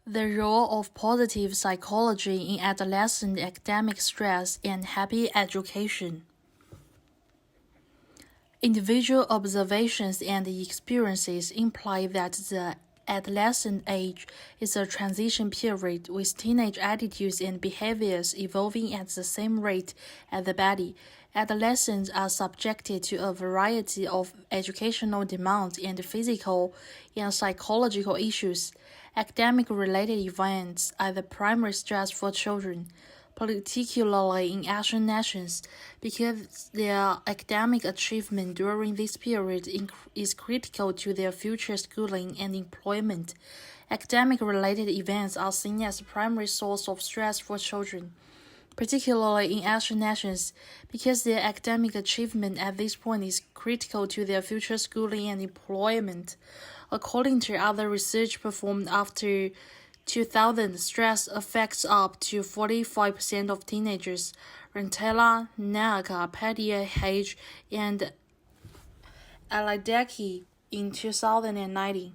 The role of positive psychology in adolescent academic stress and happy education. Individual observations and experiences imply that the adolescent age is a transition period with teenage attitudes and behaviors evolving at the same rate as the body. Adolescents are subjected to a variety of educational demands and physical and psychological issues. Academic-related events are the primary stress for children, particularly in Asian nations, because their academic achievement during this period is critical to their future schooling and employment. Academic-related events are seen as the primary source of stress for children, particularly in Asian nations, because their academic achievement at this point is critical to their future schooling and employment. According to other research performed after 2000, stress affects up to 45% of teenagers. Rantala, Naka, Padia, Hage, and Alideki in 2019.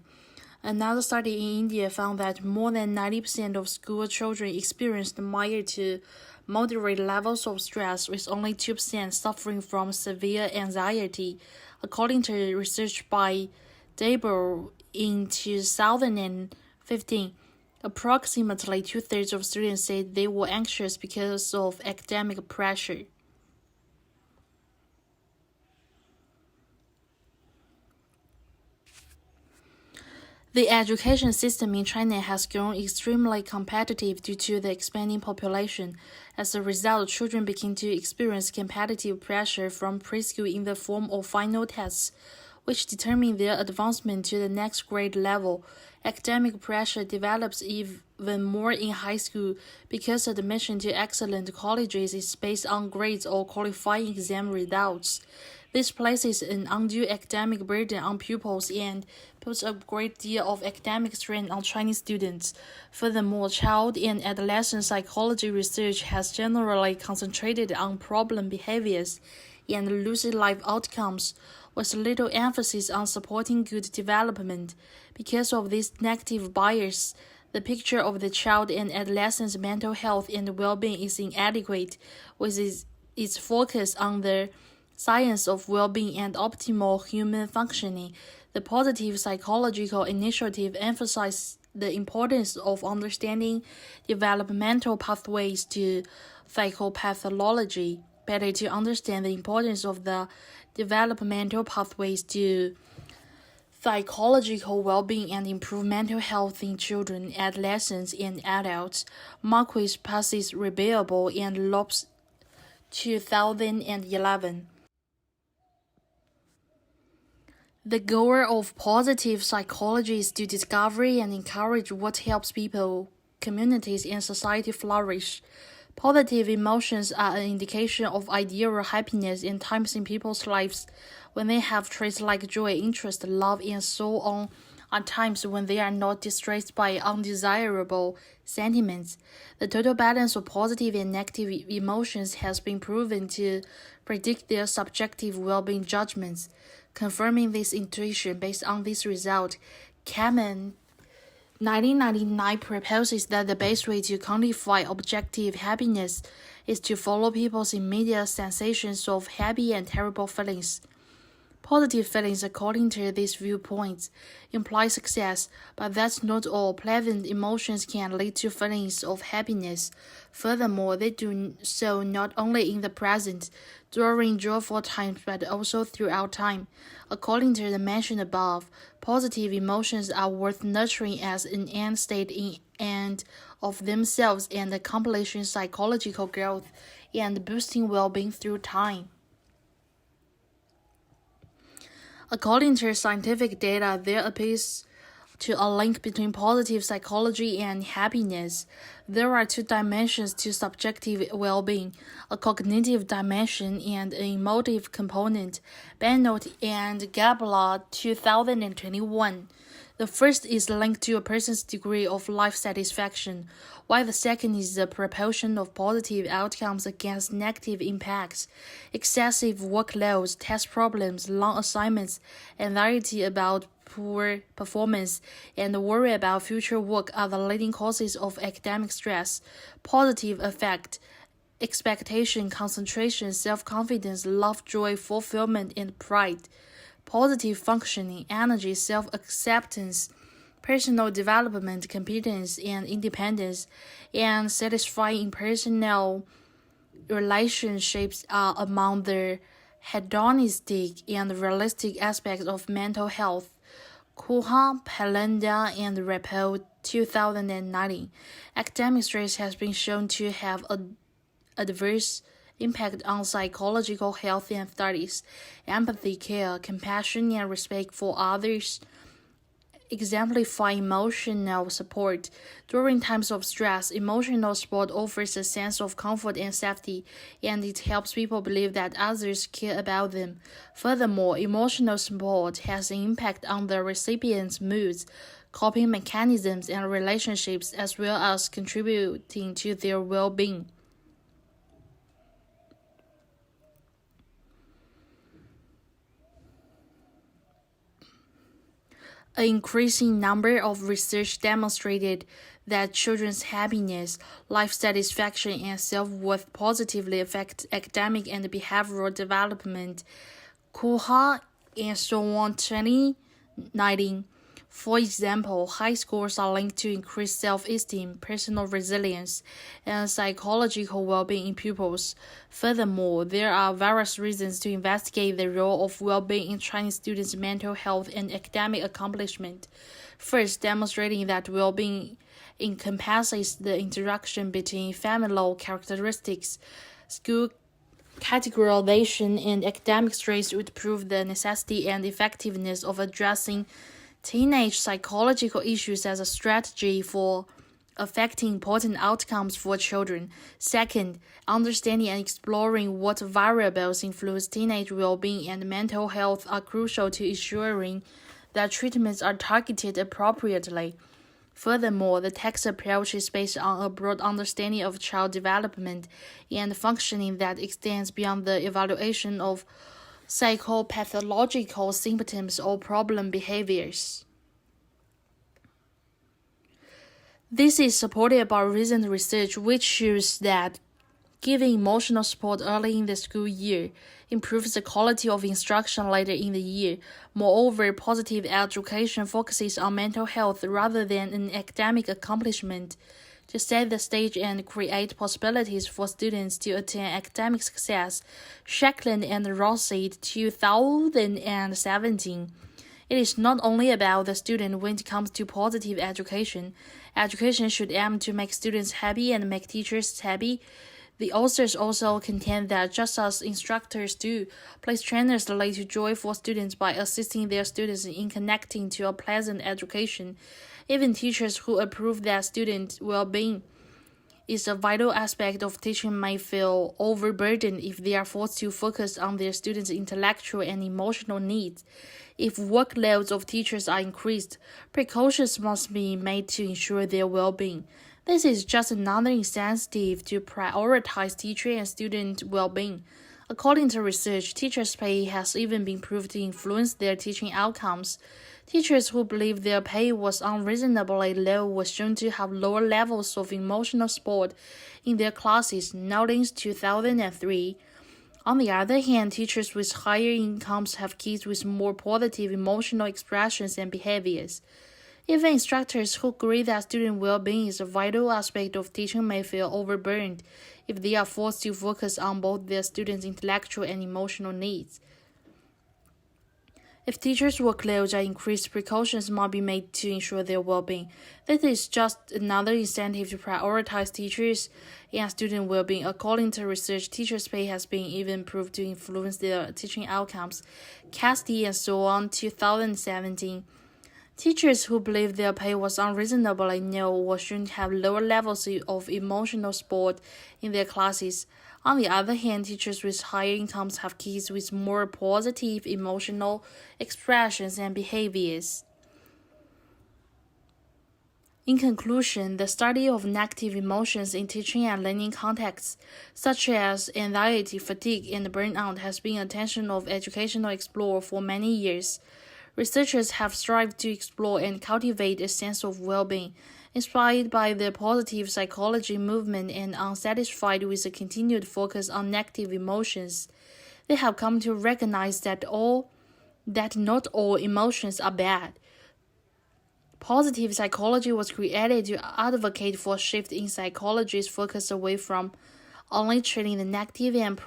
Another study in India found that more than 90% of school children experienced mild to moderate levels of stress, with only 2% suffering from severe anxiety. According to research by Dable in 2015, approximately two-thirds of students said they were anxious because of academic pressure. The education system in China has grown extremely competitive due to the expanding population. As a result, children begin to experience competitive pressure from preschool in the form of final tests, which determine their advancement to the next grade level. Academic pressure develops even more in high school because admission to excellent colleges is based on grades or qualifying exam results. This places an undue academic burden on pupils and puts a great deal of academic strain on Chinese students. Furthermore, child and adolescent psychology research has generally concentrated on problem behaviors and lucid life outcomes, with little emphasis on supporting good development. Because of this negative bias, the picture of the child and adolescent's mental health and well-being is inadequate, with its focus on the science of well-being and optimal human functioning. The positive psychological initiative emphasizes the importance of understanding developmental pathways to psychopathology. Better to understand the importance of the developmental pathways to psychological well-being and improve mental health in children, adolescents, and adults. Marquis passes Rebelable and Lopes 2011. The goal of positive psychology is to discover and encourage what helps people, communities, and society flourish. Positive emotions are an indication of ideal happiness in times in people's lives when they have traits like joy, interest, love, and so on, are times when they are not distressed by undesirable sentiments. The total balance of positive and negative emotions has been proven to predict their subjective well-being judgments. Confirming this intuition based on this result, Kamen 1999 proposes that the best way to quantify objective happiness is to follow people's immediate sensations of happy and terrible feelings. Positive feelings, according to these viewpoints, imply success, but that's not all. Pleasant emotions can lead to feelings of happiness. Furthermore, they do so not only in the present, during joyful times, but also throughout time. According to the mentioned above, positive emotions are worth nurturing as an end state in and of themselves and accomplishing psychological growth and boosting well-being through time. According to scientific data, there appears to a link between positive psychology and happiness. There are two dimensions to subjective well-being, a cognitive dimension and an emotive component. Benoit and Gabla 2021. The first is linked to a person's degree of life satisfaction, while the second is the proportion of positive outcomes against negative impacts. Excessive workloads, test problems, long assignments, anxiety about poor performance, and worry about future work are the leading causes of academic stress. Positive affect expectation, concentration, self-confidence, love, joy, fulfillment, and pride. Positive functioning, energy, self-acceptance, personal development, competence, and independence, and satisfying personal relationships are among the hedonistic and realistic aspects of mental health. Kuha, Palenda, and Rappel 2019. Academic stress has been shown to have an adverse impact on psychological health and studies, empathy, care, compassion, and respect for others. Exemplify emotional support. During times of stress, emotional support offers a sense of comfort and safety, and it helps people believe that others care about them. Furthermore, emotional support has an impact on the recipient's moods, coping mechanisms, and relationships, as well as contributing to their well-being. An increasing number of research demonstrated that children's happiness, life satisfaction, and self-worth positively affect academic and behavioral development. Kuha and so on 2019. For example, high scores are linked to increased self-esteem, personal resilience, and psychological well-being in pupils. Furthermore, there are various reasons to investigate the role of well-being in Chinese students' mental health and academic accomplishment. First, demonstrating that well-being encompasses the interaction between familial characteristics, school categorization, and academic stress would prove the necessity and effectiveness of addressing teenage psychological issues as a strategy for affecting important outcomes for children. Second, understanding and exploring what variables influence teenage well-being and mental health are crucial to ensuring that treatments are targeted appropriately. Furthermore, the text approach is based on a broad understanding of child development and functioning that extends beyond the evaluation of psychopathological symptoms or problem behaviors. This is supported by recent research which shows that giving emotional support early in the school year improves the quality of instruction later in the year. Moreover, positive education focuses on mental health rather than an academic accomplishment. To set the stage and create possibilities for students to attain academic success, Shackland and Rossi 2017. It is not only about the student when it comes to positive education. Education should aim to make students happy and make teachers happy. The authors also contend that just as instructors do, place trainers lead to joy for students by assisting their students in connecting to a pleasant education. Even teachers who approve that student well-being is a vital aspect of teaching may feel overburdened if they are forced to focus on their students' intellectual and emotional needs. If workloads of teachers are increased, precautions must be made to ensure their well-being. This is just another incentive to prioritize teacher and student well-being. According to research, teachers' pay has even been proved to influence their teaching outcomes. Teachers who believed their pay was unreasonably low were shown to have lower levels of emotional support in their classes, Nollings 2003. On the other hand, teachers with higher incomes have kids with more positive emotional expressions and behaviors. Even instructors who agree that student well-being is a vital aspect of teaching may feel overburdened if they are forced to focus on both their students' intellectual and emotional needs. If teachers' workloads are increased, precautions must be made to ensure their well-being. This is just another incentive to prioritize teachers and student well-being. According to research, teachers' pay has been even proved to influence their teaching outcomes. Cassidy and so on, 2017. Teachers who believed their pay was unreasonably low were shown to have lower levels of emotional support in their classes. On the other hand, teachers with higher incomes have kids with more positive emotional expressions and behaviors. In conclusion, the study of negative emotions in teaching and learning contexts, such as anxiety, fatigue, and burnout, has been attention of educational explorers for many years. Researchers have strived to explore and cultivate a sense of well-being, inspired by the positive psychology movement and unsatisfied with a continued focus on negative emotions. They have come to recognize that not all emotions are bad. Positive psychology was created to advocate for a shift in psychology's focus away from only treating the negative and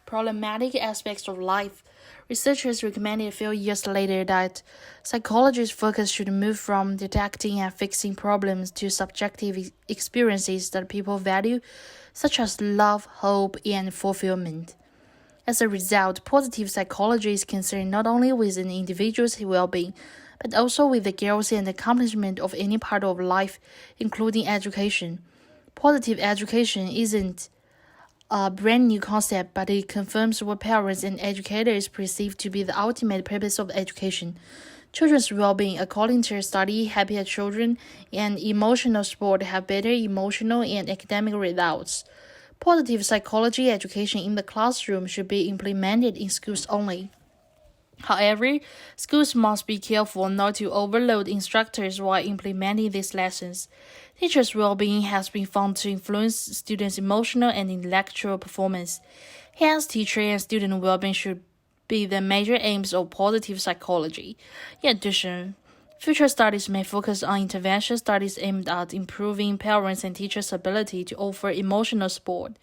problematic aspects of life. Researchers recommended a few years later that psychology's focus should move from detecting and fixing problems to subjective experiences that people value, such as love, hope, and fulfillment. As a result, positive psychology is concerned not only with an individual's well-being, but also with the growth and accomplishment of any part of life, including education. Positive education isn't a brand new concept, but it confirms what parents and educators perceive to be the ultimate purpose of education. Children's well-being, according to a study, happier children and emotional support have better emotional and academic results. Positive psychology education in the classroom should be implemented in schools only. However, schools must be careful not to overload instructors while implementing these lessons. Teachers' well-being has been found to influence students' emotional and intellectual performance. Hence, teacher and student well-being should be the major aims of positive psychology. In addition, future studies may focus on intervention studies aimed at improving parents' and teachers' ability to offer emotional support.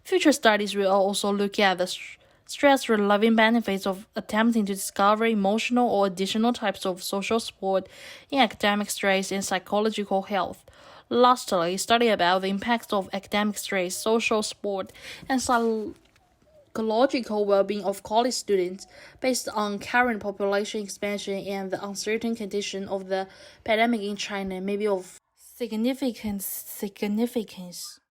Future studies will also look at the stress-relieving benefits of attempting to discover emotional or additional types of social support in academic stress and psychological health. Lastly, study about the impacts of academic stress, social support, and psychological well-being of college students based on current population expansion and the uncertain condition of the pandemic in China may be of significance.